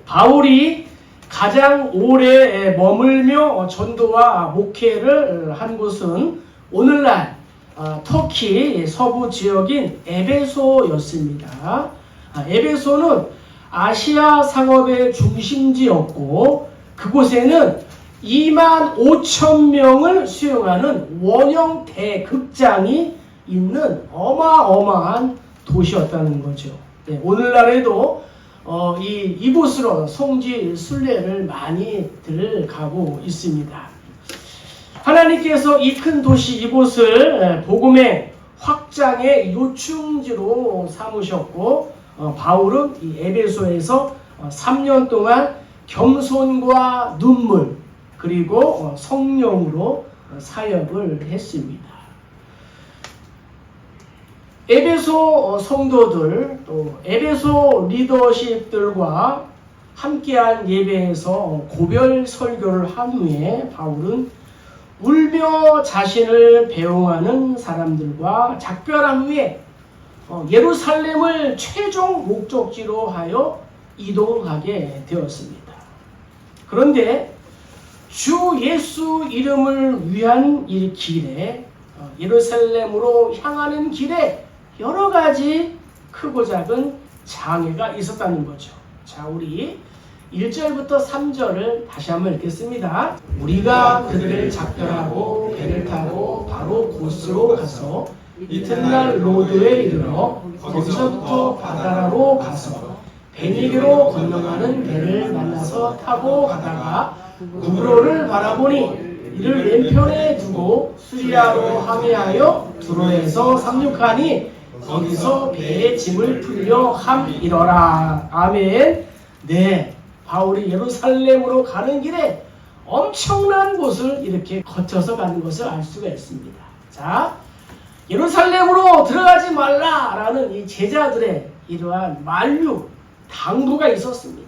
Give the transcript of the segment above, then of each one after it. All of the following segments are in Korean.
바울이 가장 오래 머물며 전도와 목회를 한 곳은 오늘날 터키 서부 지역인 에베소였습니다. 에베소는 아시아 상업의 중심지였고 그곳에는 25,000명을 수용하는 원형 대극장이 있는 어마어마한 도시였다는 거죠. 네, 오늘날에도 이곳으로 성지 순례를 많이들 가고 있습니다. 하나님께서 이 큰 도시 이곳을 복음의 확장의 요충지로 삼으셨고 바울은 이 에베소에서 3년 동안 겸손과 눈물 그리고 성령으로 사역을 했습니다. 에베소 성도들 또 에베소 리더십들과 함께한 예배에서 고별 설교를 한 후에 바울은 울며 자신을 배웅하는 사람들과 작별한 후에 예루살렘을 최종 목적지로 하여 이동하게 되었습니다. 그런데 주 예수 이름을 위한 이 길에 예루살렘으로 향하는 길에 여러 가지 크고 작은 장애가 있었다는 거죠. 자, 우리 1절부터 3절을 다시 한번 읽겠습니다. 우리가 그들을 작별하고 배를 타고 바로 고스로 가서 이튿날 로드에 이르러 거기서부터 바다라로 가서 베니게로 건너가는 배를 만나서 타고 가다가 두로를 바라보니 이를 왼편에 두고 수리아로 항해하여 두로에서 상륙하니 거기서 배의 짐을 풀려 함이러라. 아멘. 네, 바울이 예루살렘으로 가는 길에 엄청난 곳을 이렇게 거쳐서 가는 것을 알 수가 있습니다. 자, 예루살렘으로 들어가지 말라라는 이 제자들의 이러한 만류, 당부가 있었습니다.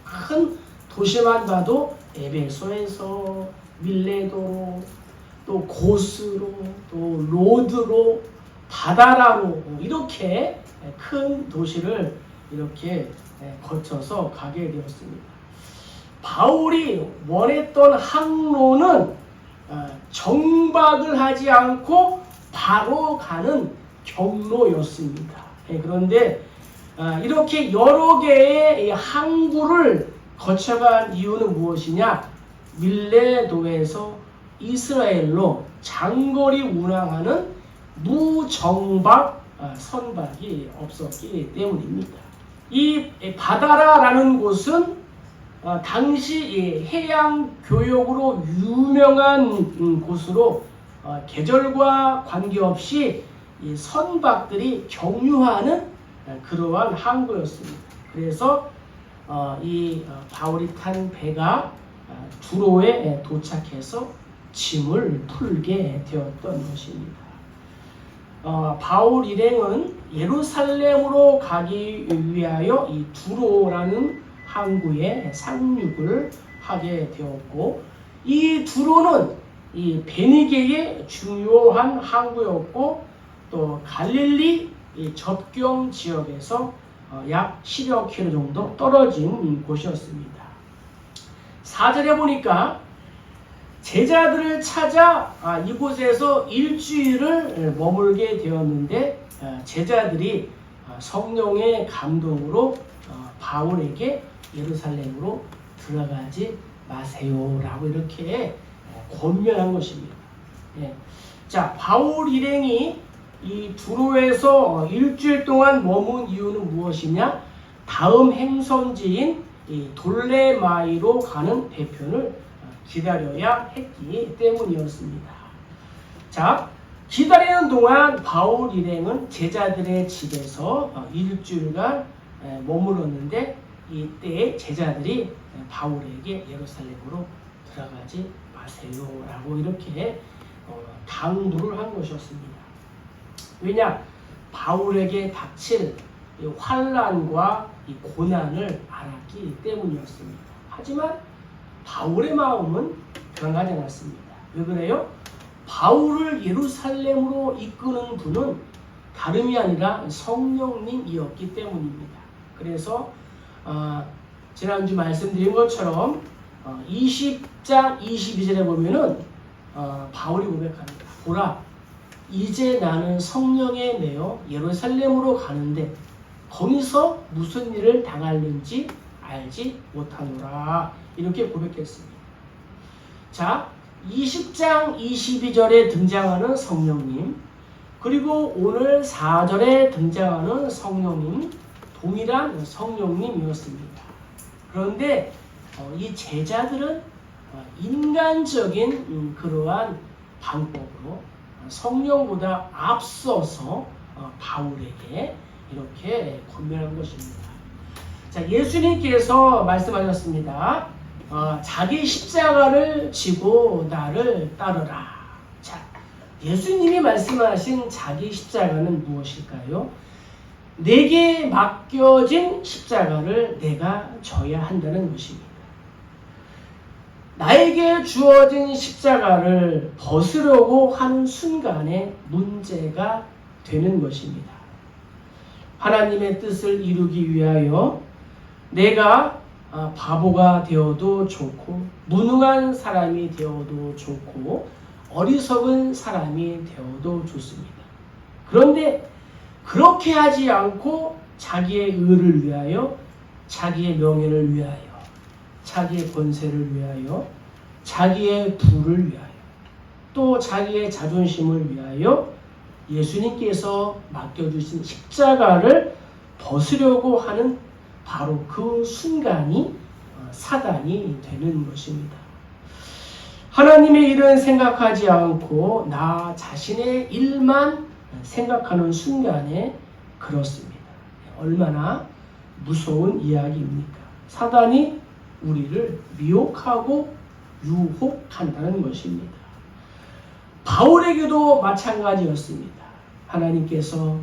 큰 도시만 봐도 에베소에서 밀레도로 또 고스로 또 로드로 바다라로 이렇게 큰 도시를 이렇게 거쳐서 가게 되었습니다. 바울이 원했던 항로는 정박을 하지 않고 바로 가는 경로였습니다. 그런데 이렇게 여러 개의 항구를 거쳐간 이유는 무엇이냐? 밀레도에서 이스라엘로 장거리 운항하는 무정박 선박이 없었기 때문입니다. 이 바다라라는 곳은 당시 해양 교역으로 유명한 곳으로 계절과 관계없이 이 선박들이 경유하는 그러한 항구였습니다. 그래서 이 바울이 탄 배가 두로에 도착해서 짐을 풀게 되었던 것입니다. 바울 일행은 예루살렘으로 가기 위하여 이 두로라는 항구에 상륙을 하게 되었고 이 두로는 이 베니게의 중요한 항구였고 또 갈릴리 접경 지역에서 약 10여 킬로 정도 떨어진 곳이었습니다. 4절에 보니까 제자들을 찾아 이곳에서 일주일을 머물게 되었는데 제자들이 성령의 감동으로 바울에게 예루살렘으로 들어가지 마세요라고 이렇게 권면한 것입니다. 자, 바울 일행이 이 두로에서 일주일 동안 머문 이유는 무엇이냐? 다음 행선지인 이 돌레마이로 가는 배편을 기다려야 했기 때문이었습니다. 자, 기다리는 동안 바울 일행은 제자들의 집에서 일주일간 머물렀는데 이때 제자들이 바울에게 예루살렘으로 들어가지 마세요라고 이렇게 당부를 한 것이었습니다. 왜냐? 바울에게 닥칠 환난과 이 고난을 알았기 때문이었습니다. 하지만 바울의 마음은 변하지 않았습니다. 왜 그래요? 바울을 예루살렘으로 이끄는 분은 다름이 아니라 성령님이었기 때문입니다. 그래서 지난주 말씀드린 것처럼 20장 22절에 보면은 바울이 고백합니다. 보라, 이제 나는 성령에 매여 예루살렘으로 가는데 거기서 무슨 일을 당할는지 알지 못하노라. 이렇게 고백했습니다. 자, 20장 22절에 등장하는 성령님, 그리고 오늘 4절에 등장하는 성령님, 동일한 성령님이었습니다. 그런데 이 제자들은 인간적인 그러한 방법으로 성령보다 앞서서 바울에게 이렇게 권면한 것입니다. 자, 예수님께서 말씀하셨습니다. 자기 십자가를 지고 나를 따르라. 자, 예수님이 말씀하신 자기 십자가는 무엇일까요? 내게 맡겨진 십자가를 내가 져야 한다는 것입니다. 나에게 주어진 십자가를 벗으려고 하는 순간에 문제가 되는 것입니다. 하나님의 뜻을 이루기 위하여 내가 바보가 되어도 좋고 무능한 사람이 되어도 좋고 어리석은 사람이 되어도 좋습니다. 그런데 그렇게 하지 않고 자기의 의를 위하여, 자기의 명예를 위하여, 자기의 권세를 위하여, 자기의 부를 위하여, 또 자기의 자존심을 위하여 예수님께서 맡겨주신 십자가를 벗으려고 하는 바로 그 순간이 사단이 되는 것입니다. 하나님의 일은 생각하지 않고 나 자신의 일만 생각하는 순간에 그렇습니다. 얼마나 무서운 이야기입니까? 사단이 우리를 미혹하고 유혹한다는 것입니다. 바울에게도 마찬가지였습니다. 하나님께서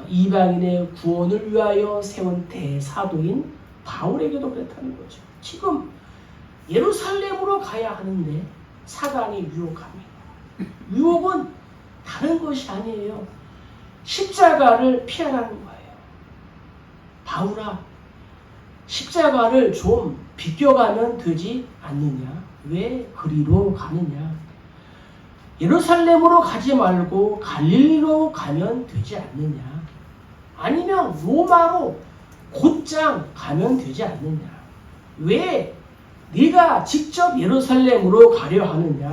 이방인의 구원을 위하여 세운 대사도인 바울에게도 그랬다는 거죠. 지금 예루살렘으로 가야 하는데 사단이 유혹합니다. 유혹은 다른 것이 아니에요. 십자가를 피하라는 거예요. 바울아, 십자가를 좀 비껴가면 되지 않느냐? 왜 그리로 가느냐? 예루살렘으로 가지 말고 갈릴리로 가면 되지 않느냐? 아니면 로마로 곧장 가면 되지 않느냐? 왜 네가 직접 예루살렘으로 가려 하느냐?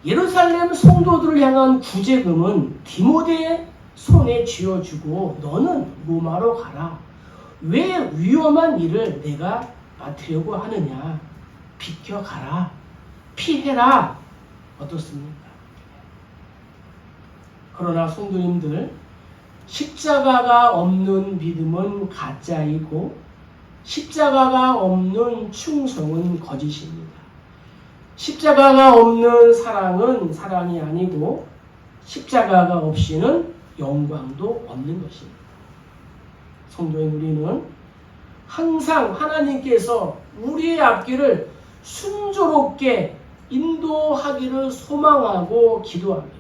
예루살렘 성도들을 향한 구제금은 디모데의 손에 쥐어주고 너는 로마로 가라. 왜 위험한 일을 내가 맡으려고 하느냐? 비켜가라. 피해라. 어떻습니까? 그러나 성도님들, 십자가가 없는 믿음은 가짜이고 십자가가 없는 충성은 거짓입니다. 십자가가 없는 사랑은 사랑이 아니고 십자가가 없이는 영광도 없는 것입니다. 성도인 우리는 항상 하나님께서 우리의 앞길을 순조롭게 인도하기를 소망하고 기도합니다.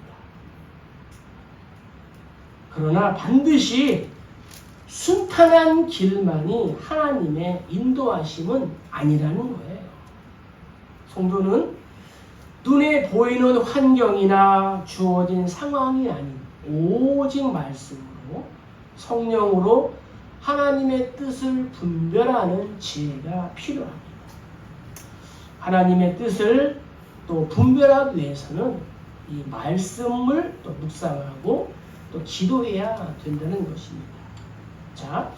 그러나 반드시 순탄한 길만이 하나님의 인도하심은 아니라는 거예요. 성도는 눈에 보이는 환경이나 주어진 상황이 아닌 오직 말씀으로 성령으로 하나님의 뜻을 분별하는 지혜가 필요합니다. 하나님의 뜻을 또 분별하기 위해서는 이 말씀을 또 묵상하고 또 기도해야 된다는 것입니다. 자,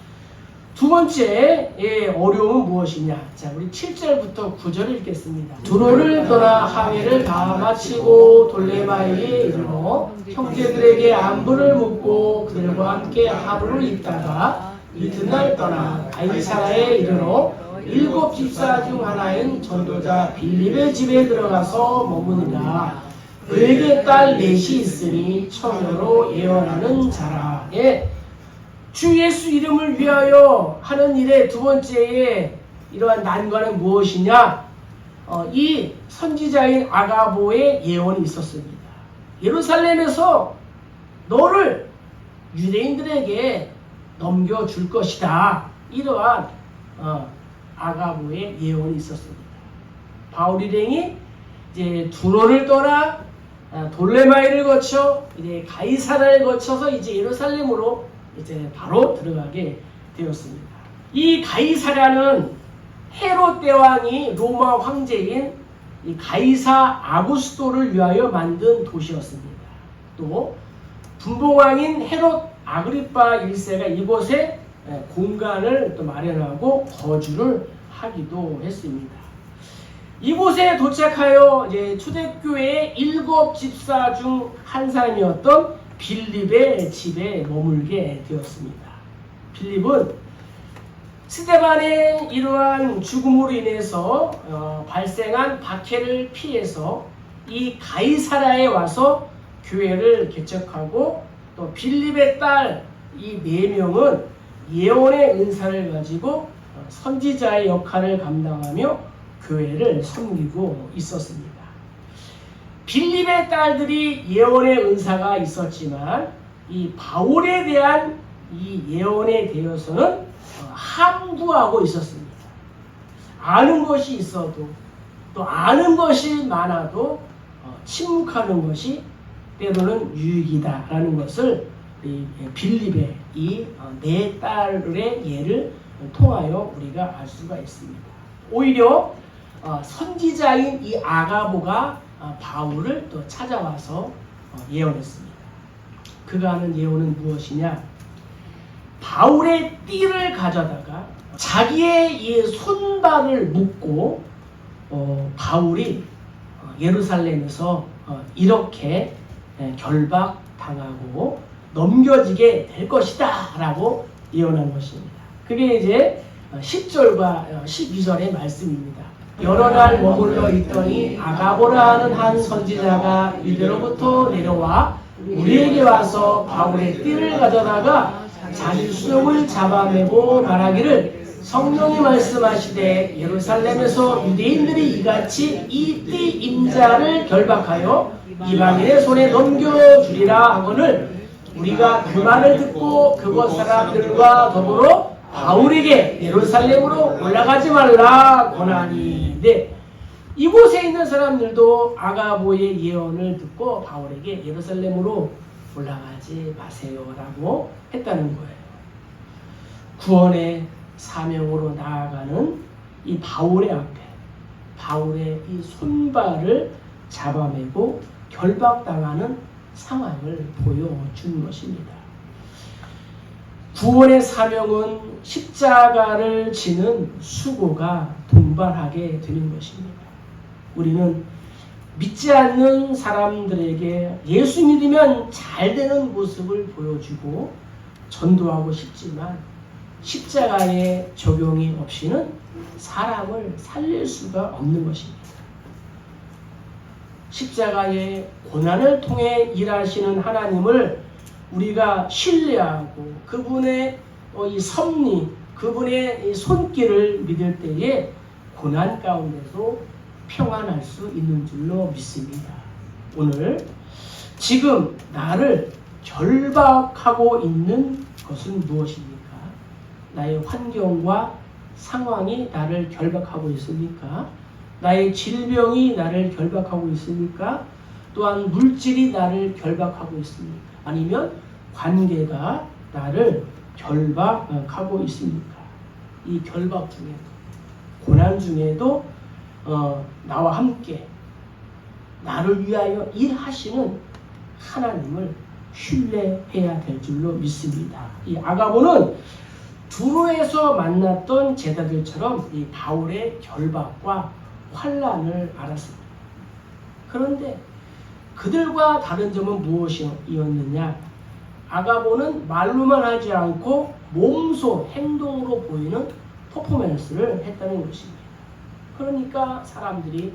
두 번째 어려움은 무엇이냐? 자, 우리 7절부터 9절을 읽겠습니다. 두로를 떠나 항해를 다 마치고 돌레마이에 이르러 형제들에게 안부를 묻고 그들과 함께 하루를 있다가 이튿날 떠나 가이사라에 이르러 7 집사 중 하나인 전도자 빌립의 집에 들어가서 머무니라. 그에게 딸 넷이 있으니 처녀로 예언하는 자라. 주 예수 이름을 위하여 하는 일의 두 번째의 이러한 난관은 무엇이냐? 이 선지자인 아가보의 예언이 있었습니다. 예루살렘에서 너를 유대인들에게 넘겨줄 것이다. 이러한 아가보의 예언이 있었습니다. 바울 일행이 이제 두로를 떠나 돌레마이를 거쳐 이제 가이사라를 거쳐서 이제 예루살렘으로 이제 바로 들어가게 되었습니다. 이 가이사라는 헤롯 대왕이 로마 황제인 이 가이사 아구스토를 위하여 만든 도시였습니다. 또 분봉왕인 헤롯 아그리파 1세가 이곳에 공간을 또 마련하고 거주를 하기도 했습니다. 이곳에 도착하여 이제 초대교회의 7 집사 중 한 사람이었던 빌립의 집에 머물게 되었습니다. 빌립은 스데반의 이러한 죽음으로 인해서 발생한 박해를 피해서 이 가이사라에 와서 교회를 개척하고 또 빌립의 딸 이 4명은 예언의 은사를 가지고 선지자의 역할을 감당하며 교회를 섬기고 있었습니다. 빌립의 딸들이 예언의 은사가 있었지만 이 바울에 대한 이 예언에 대해서는 함구하고 있었습니다. 아는 것이 있어도 또 아는 것이 많아도 침묵하는 것이 때로는 유익이다라는 것을 빌립의 이 4딸의 예를 통하여 우리가 알 수가 있습니다. 오히려 선지자인 이 아가보가 바울을 또 찾아와서 예언했습니다. 그가 하는 예언은 무엇이냐? 바울의 띠를 가져다가 자기의 이 손발을 묶고 바울이 예루살렘에서 이렇게 결박당하고 넘겨지게 될 것이다 라고 예언한 것입니다. 그게 이제 10절과 12절의 말씀입니다. 여러 날 머물러 있더니 아가보라 하는 한 선지자가 이대로부터 내려와 우리에게 와서 바울의 띠를 가져다가 자기 수염을 잡아내고 말하기를 성령이 말씀하시되 예루살렘에서 유대인들이 이같이 이 띠 임자를 결박하여 이방인의 손에 넘겨주리라 하거늘 우리가 그 말을 듣고 그곳 사람들과 더불어 바울에게 예루살렘으로 올라가지 말라 권하니. 네, 이곳에 있는 사람들도 아가보의 예언을 듣고 바울에게 예루살렘으로 올라가지 마세요라고 했다는 거예요. 구원의 사명으로 나아가는 이 바울의 앞에 바울의 이 손발을 잡아매고 결박당하는 상황을 보여준 것입니다. 구원의 사명은 십자가를 지는 수고가 동반하게 되는 것입니다. 우리는 믿지 않는 사람들에게 예수 믿으면 잘 되는 모습을 보여주고 전도하고 싶지만 십자가의 적용이 없이는 사람을 살릴 수가 없는 것입니다. 십자가의 고난을 통해 일하시는 하나님을 우리가 신뢰하고 그분의 이 섭리, 그분의 이 손길을 믿을 때에 고난 가운데도 평안할 수 있는 줄로 믿습니다. 오늘 지금 나를 결박하고 있는 것은 무엇입니까? 나의 환경과 상황이 나를 결박하고 있습니까? 나의 질병이 나를 결박하고 있습니까? 또한 물질이 나를 결박하고 있습니까? 아니면 관계가 나를 결박하고 있습니까? 이 결박 중에도 고난 중에도 나와 함께 나를 위하여 일하시는 하나님을 신뢰해야 될 줄로 믿습니다. 이 아가보는 두로에서 만났던 제자들처럼 이 바울의 결박과 환난을 알았습니다. 그런데 그들과 다른 점은 무엇이었느냐? 아가보는 말로만 하지 않고 몸소 행동으로 보이는 퍼포먼스를 했다는 것입니다. 그러니까 사람들이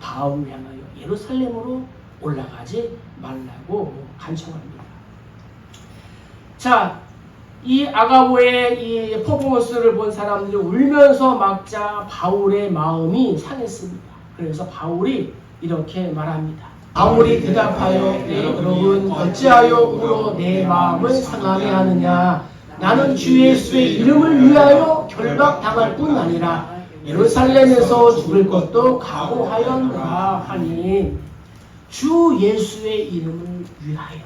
바울을 향하여 예루살렘으로 올라가지 말라고 간청합니다. 자, 이 아가보의 이 퍼포먼스를 본 사람들이 울면서 막자 바울의 마음이 상했습니다. 그래서 바울이 이렇게 말합니다. 바울이 대답하여 여러분 어찌하여 울어 내 마음을 상하게 하느냐? 나는 주 예수의 이름을 위하여 결박당할 뿐 아니라 예루살렘에서 죽을 것도 각오하였노라 하니 주 예수의 이름을 위하여.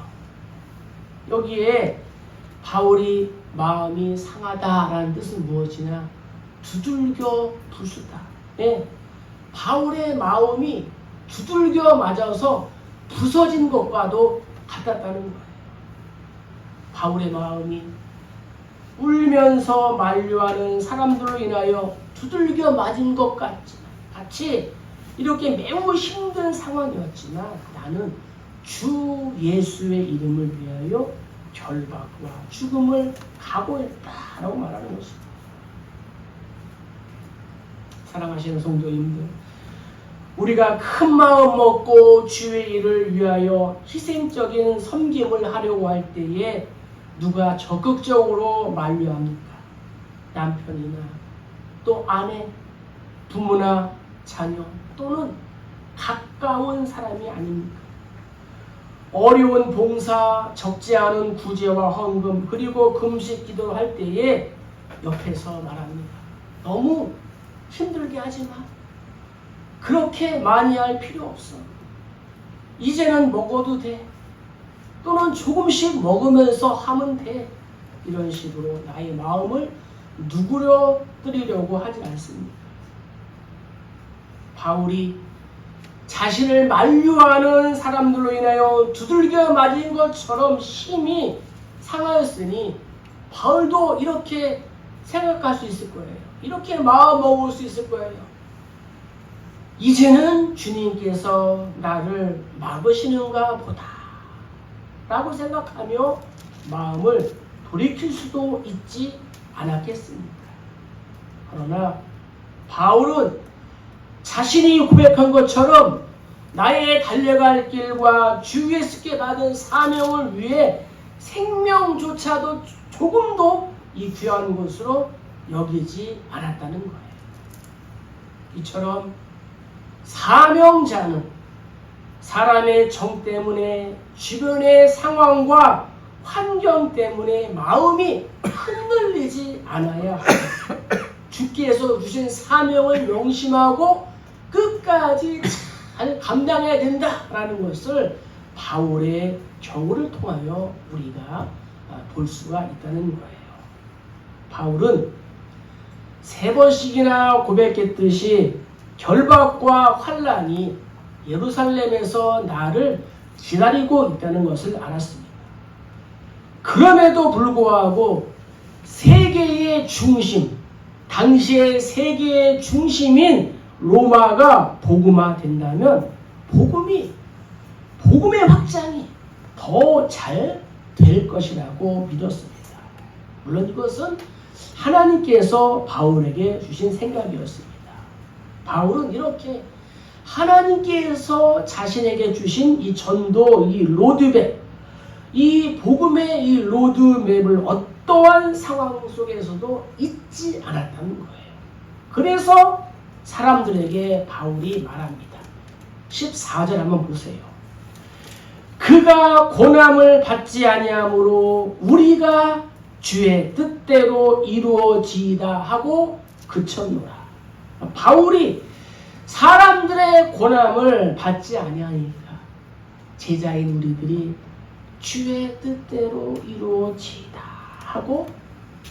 여기에 바울이 마음이 상하다라는 뜻은 무엇이냐? 두들겨 부수다. 예, 바울의 마음이 두들겨 맞아서 부서진 것과도 같았다는 거예요. 바울의 마음이 울면서 만류하는 사람들로 인하여 두들겨 맞은 것 같이 이렇게 매우 힘든 상황이었지만 나는 주 예수의 이름을 위하여 결박과 죽음을 각오했다라고 말하는 것입니다. 사랑하시는 성도님들, 우리가 큰 마음 먹고 주의 일을 위하여 희생적인 섬김을 하려고 할 때에 누가 적극적으로 만류합니까? 남편이나 또 아내, 부모나 자녀 또는 가까운 사람이 아닙니까? 어려운 봉사, 적지 않은 구제와 헌금 그리고 금식 기도를 할 때에 옆에서 말합니다. 너무 힘들게 하지 마. 그렇게 많이 할 필요 없어. 이제는 먹어도 돼. 또는 조금씩 먹으면서 하면 돼. 이런 식으로 나의 마음을 누그러뜨리려고 하지 않습니다. 바울이 자신을 만류하는 사람들로 인하여 두들겨 맞은 것처럼 심히 상하였으니 바울도 이렇게 생각할 수 있을 거예요. 이렇게 마음 먹을 수 있을 거예요. 이제는 주님께서 나를 막으시는가 보다 라고 생각하며 마음을 돌이킬 수도 있지 않았겠습니까? 그러나 바울은 자신이 고백한 것처럼 나의 달려갈 길과 주 예수께 받은 사명을 위해 생명조차도 조금도 이 귀한 것으로 여기지 않았다는 거예요. 이처럼 사명자는 사람의 정 때문에 주변의 상황과 환경 때문에 마음이 흔들리지 않아야 주께서 주신 사명을 명심하고 끝까지 잘 감당해야 된다라는 것을 바울의 경우를 통하여 우리가 볼 수가 있다는 거예요. 바울은 3번씩이나 고백했듯이 결박과 환난이 예루살렘에서 나를 기다리고 있다는 것을 알았습니다. 그럼에도 불구하고 세계의 중심, 당시의 세계의 중심인 로마가 복음화 된다면 복음의 확장이 더 잘 될 것이라고 믿었습니다. 물론 이것은 하나님께서 바울에게 주신 생각이었습니다. 바울은 이렇게 하나님께서 자신에게 주신 이 전도, 이 로드맵, 이 복음의 이 로드맵을 어떠한 상황 속에서도 잊지 않았다는 거예요. 그래서 사람들에게 바울이 말합니다. 14절 한번 보세요. 그가 고난을 받지 아니하므로 우리가 주의 뜻대로 이루어지이다 하고 그쳤노라. 바울이 사람들의 고난을 받지 아니하니까 제자인 우리들이 주의 뜻대로 이루어지이다 하고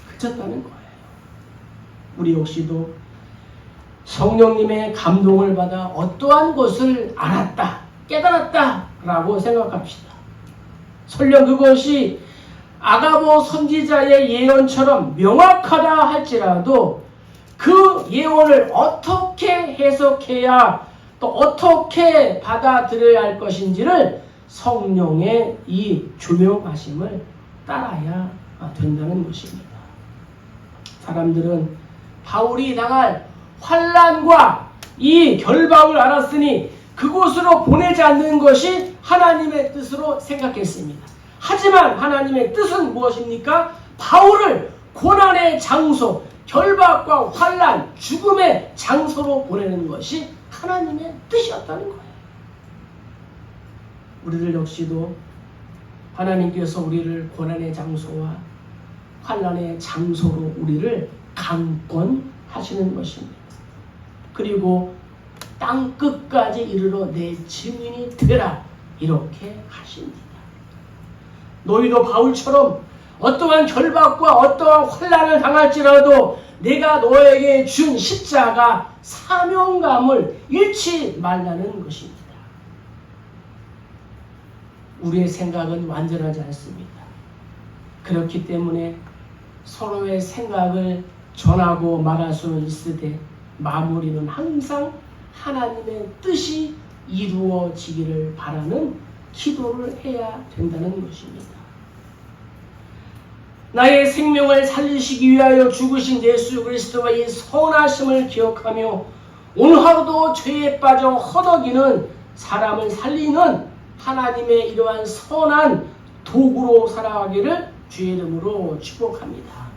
그쳤다는 거예요. 우리 역시도 성령님의 감동을 받아 어떠한 것을 알았다, 깨달았다 라고 생각합시다. 설령 그것이 아가보 선지자의 예언처럼 명확하다 할지라도 그 예언을 어떻게 해석해야 또 어떻게 받아들여야 할 것인지를 성령의 이 조명하심을 따라야 된다는 것입니다. 사람들은 바울이 당할 환난과 이 결박을 알았으니 그곳으로 보내지 않는 것이 하나님의 뜻으로 생각했습니다. 하지만 하나님의 뜻은 무엇입니까? 바울을 고난의 장소, 결박과 환난, 죽음의 장소로 보내는 것이 하나님의 뜻이었다는 거예요. 우리들 역시도 하나님께서 우리를 고난의 장소와 환난의 장소로 우리를 강권하시는 것입니다. 그리고 땅 끝까지 이르러 내 증인이 되라 이렇게 하십니다. 너희도 바울처럼 어떠한 결박과 어떠한 환난을 당할지라도 내가 너에게 준 십자가 사명감을 잃지 말라는 것입니다. 우리의 생각은 완전하지 않습니다. 그렇기 때문에 서로의 생각을 전하고 말할 수는 있으되 마무리는 항상 하나님의 뜻이 이루어지기를 바라는 기도를 해야 된다는 것입니다. 나의 생명을 살리시기 위하여 죽으신 예수 그리스도의 이 선하심을 기억하며 오늘 하루도 죄에 빠져 허덕이는 사람을 살리는 하나님의 이러한 선한 도구로 살아가기를 주의 이름으로 축복합니다.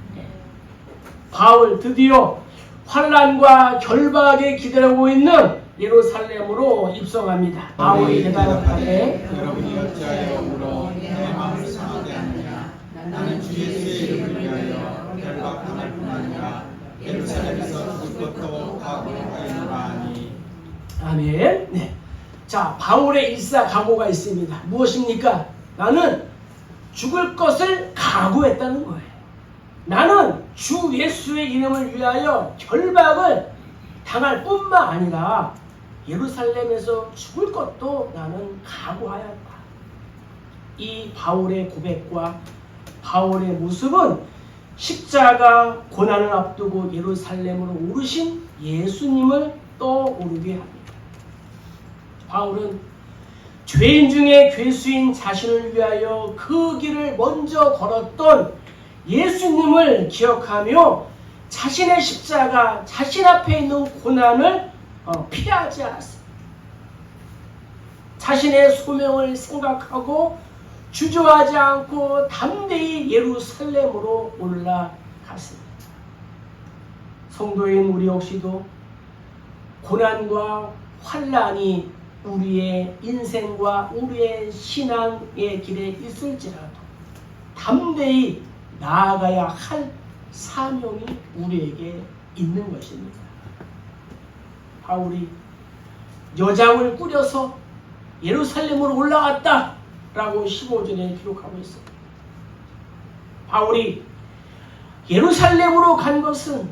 바울 드디어 환난과 결박에 기다리고 있는 예루살렘으로 입성합니다. 바울이 대답하되 여러분이 어찌하여 울어 내 마음을 상하게 하느냐. 나는 주 예수의 이름을 위하여 결박당할 뿐 아니라 예루살렘에서 죽을 것도 각오하였노라 하니. 아멘. 네. 자, 바울의 일사각오가 있습니다. 무엇입니까? 나는 죽을 것을 각오했다는 거예요. 나는 주 예수의 이름을 위하여 결박을 당할 뿐만 아니라 예루살렘에서 죽을 것도 나는 각오하였다. 이 바울의 고백과 바울의 모습은 십자가 고난을 앞두고 예루살렘으로 오르신 예수님을 떠오르게 합니다. 바울은 죄인 중에 괴수인 자신을 위하여 그 길을 먼저 걸었던 예수님을 기억하며 자신의 십자가, 자신 앞에 있는 고난을 피하지 않았습니다. 자신의 소명을 생각하고 주저하지 않고 담대히 예루살렘으로 올라갔습니다. 성도인 우리 역시도 고난과 환난이 우리의 인생과 우리의 신앙의 길에 있을지라도 담대히 나아가야 할 사명이 우리에게 있는 것입니다. 바울이 여장을 꾸려서 예루살렘으로 올라갔다 라고 15절에 기록하고 있습니다. 바울이 예루살렘으로 간 것은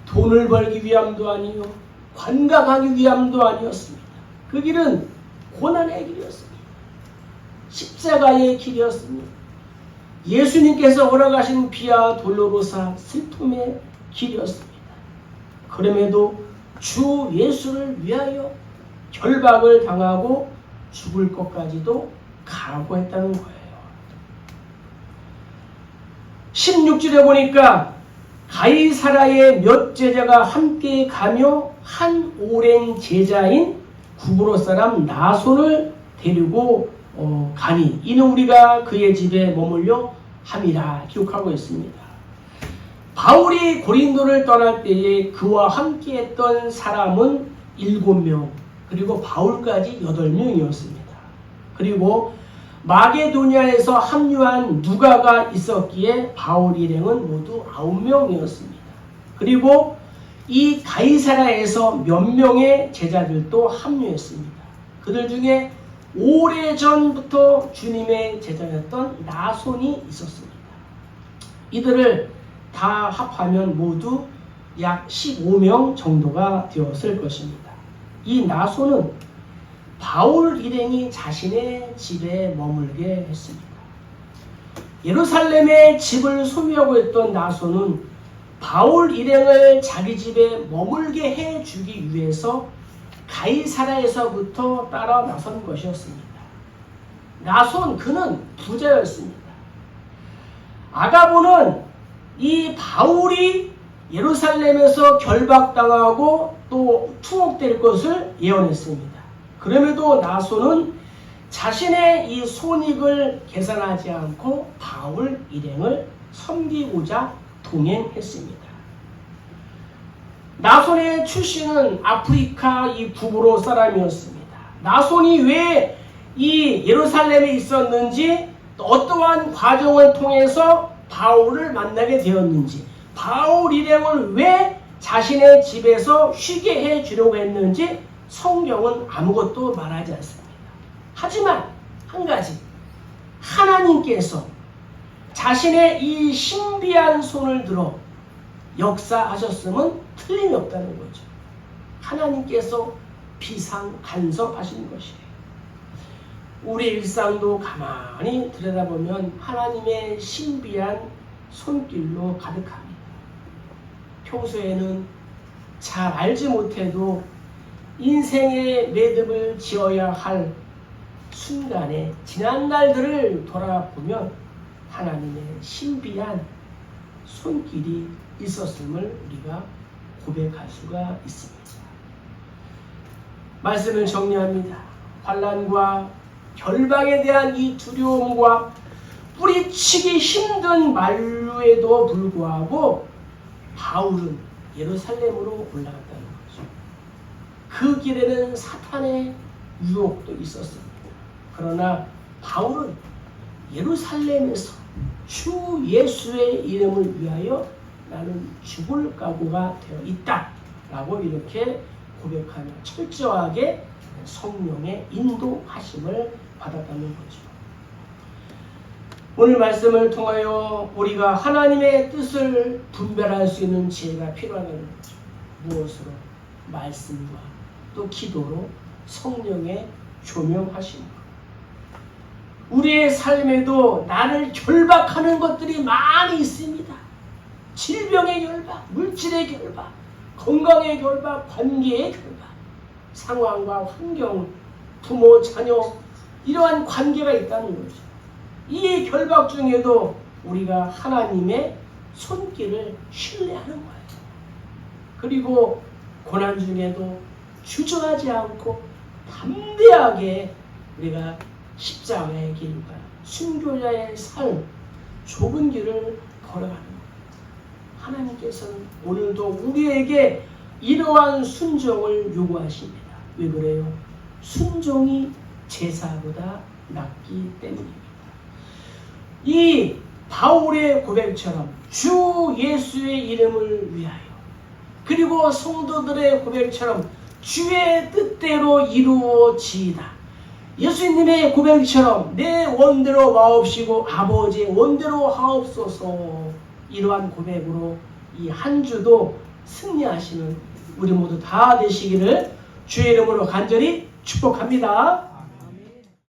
돈을 벌기 위함도 아니요 관광하기 위함도 아니었습니다. 그 길은 고난의 길이었습니다. 십자가의 길이었습니다. 예수님께서 걸어가신 비아 돌로로사 슬픔의 길이었습니다. 그럼에도 주 예수를 위하여 결박을 당하고 죽을 것까지도 각오했다는 거예요. 16절에 보니까 가이사라의 몇 제자가 함께 가며 한 오랜 제자인 구브로 사람 나손을 데리고 가니 이는 우리가 그의 집에 머물려 함이라 기록하고 있습니다. 바울이 고린도를 떠날 때에 그와 함께 했던 사람은 7명 그리고 바울까지 8명이었습니다. 그리고 마게도니아에서 합류한 누가가 있었기에 바울 일행은 모두 9명이었습니다. 그리고 이 가이사라에서 몇 명의 제자들도 합류했습니다. 그들 중에 오래전부터 주님의 제자였던 나손이 있었습니다. 이들을 다 합하면 모두 약 15명 정도가 되었을 것입니다. 이 나손은 바울 일행이 자신의 집에 머물게 했습니다. 예루살렘에 집을 소유하고 있던 나손은 바울 일행을 자기 집에 머물게 해주기 위해서 가이사라에서부터 따라 나선 것이었습니다. 나손 그는 부자였습니다. 아가보는 이 바울이 예루살렘에서 결박당하고 또 투옥될 것을 예언했습니다. 그럼에도 나손은 자신의 이 손익을 계산하지 않고 바울 일행을 섬기고자 동행했습니다. 나손의 출신은 아프리카 이 북으로 사람이었습니다. 나손이 왜 이 예루살렘에 있었는지 또 어떠한 과정을 통해서 바울을 만나게 되었는지 바울 일행을 왜 자신의 집에서 쉬게 해 주려고 했는지 성경은 아무것도 말하지 않습니다. 하지만 한 가지, 하나님께서 자신의 이 신비한 손을 들어 역사하셨음은 틀림이 없다는 거죠. 하나님께서 비상 간섭하신 것이에요. 우리 일상도 가만히 들여다보면 하나님의 신비한 손길로 가득합니다. 평소에는 잘 알지 못해도 인생의 매듭을 지어야 할 순간에 지난 날들을 돌아보면 하나님의 신비한 손길이 있었음을 우리가 고백할 수가 있습니다. 말씀을 정리합니다. 환난과 결박에 대한 이 두려움과 뿌리치기 힘든 만류에도 불구하고 바울은 예루살렘으로 올라갔다는 거죠. 그 길에는 사탄의 유혹도 있었습니다. 그러나 바울은 예루살렘에서 주 예수의 이름을 위하여 나는 죽을 각오가 되어 있다 라고 이렇게 고백하며 철저하게 성령의 인도하심을 받았다는 거죠. 오늘 말씀을 통하여 우리가 하나님의 뜻을 분별할 수 있는 지혜가 필요하다는 거죠. 무엇으로? 말씀과 또 기도로 성령의 조명하심으로. 우리의 삶에도 나를 결박하는 것들이 많이 있습니다. 질병의 결박, 물질의 결박, 건강의 결박, 관계의 결박, 상황과 환경, 부모, 자녀 이러한 관계가 있다는 거죠. 이 결박 중에도 우리가 하나님의 손길을 신뢰하는 거예요. 그리고 고난 중에도 주저하지 않고 담대하게 우리가 십자가의 길과 순교자의 삶, 좁은 길을 걸어가는 거예요. 하나님께서는 오늘도 우리에게 이러한 순종을 요구하십니다. 왜 그래요? 순종이 제사보다 낫기 때문입니다. 이 바울의 고백처럼 주 예수의 이름을 위하여, 그리고 성도들의 고백처럼 주의 뜻대로 이루어지이다. 예수님의 고백처럼 내 원대로 마옵시고 아버지의 원대로 하옵소서. 이러한 고백으로 이 한 주도 승리하시는 우리 모두 다 되시기를 주의 이름으로 간절히 축복합니다.